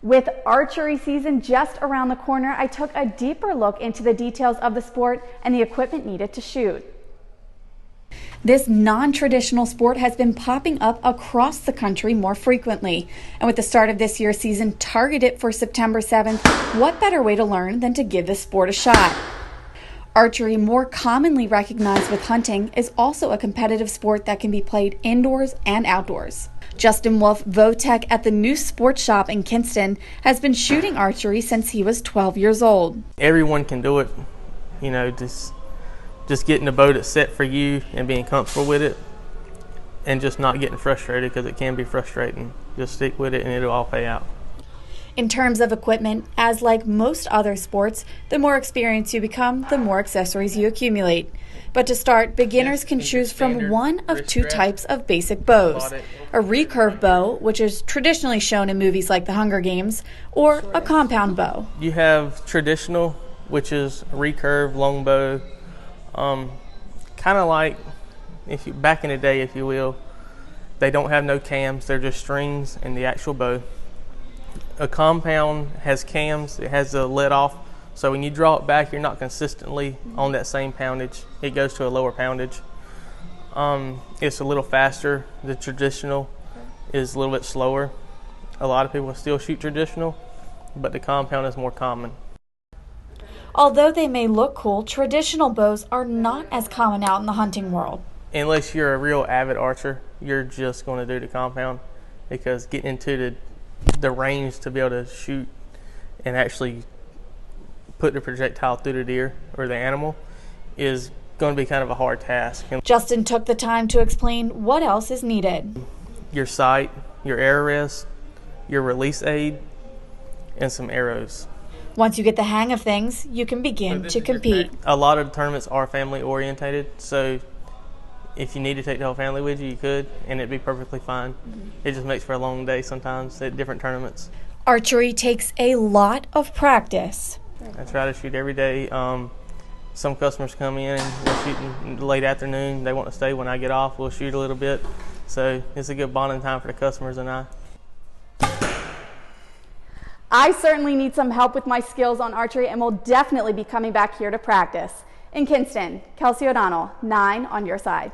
With archery season just around the corner, I took a deeper look into the details of the sport and the equipment needed to shoot. This non-traditional sport has been popping up across the country more frequently. And with the start of this year's season targeted for September 7th, what better way to learn than to give this sport a shot? Archery, more commonly recognized with hunting, is also a competitive sport that can be played indoors and outdoors. Justin Wolf, Votech at the new sports shop in Kinston, has been shooting archery since he was 12 years old. Everyone can do it, you know, just getting a bow that's set for you and being comfortable with it and just not getting frustrated, because it can be frustrating. Just stick with it and it'll all pay out. In terms of equipment, as like most other sports, the more experience you become, the more accessories you accumulate. But to start, beginners can choose from one of two types of basic bows: a recurve bow, which is traditionally shown in movies like The Hunger Games, or a compound bow. You have traditional, which is recurve, long bow, kind of like back in the day, if you will. They don't have no cams, they're just strings and the actual bow. A compound has cams, it has the let off, so when you draw it back, you're not consistently on that same poundage. It goes to a lower poundage. It's a little faster. The traditional is a little bit slower. A lot of people still shoot traditional, but the compound is more common. Although they may look cool, traditional bows are not as common out in the hunting world. Unless you're a real avid archer, you're just going to do the compound, because getting into the range to be able to shoot and actually put the projectile through the deer or the animal is going to be kind of a hard task. Justin took the time to explain what else is needed. Your sight, your arrow rest, your release aid, and some arrows. Once you get the hang of things, you can begin to compete. A lot of tournaments are family orientated, so if you need to take the whole family with you, you could, and it'd be perfectly fine. It just makes for a long day sometimes at different tournaments. Archery takes a lot of practice. I try to shoot every day. Some customers come in and we're shooting late afternoon. They want to stay when I get off. We'll shoot a little bit. So it's a good bonding time for the customers and I. I certainly need some help with my skills on archery and will definitely be coming back here to practice. In Kinston, Kelsey O'Donnell, 9 on your side.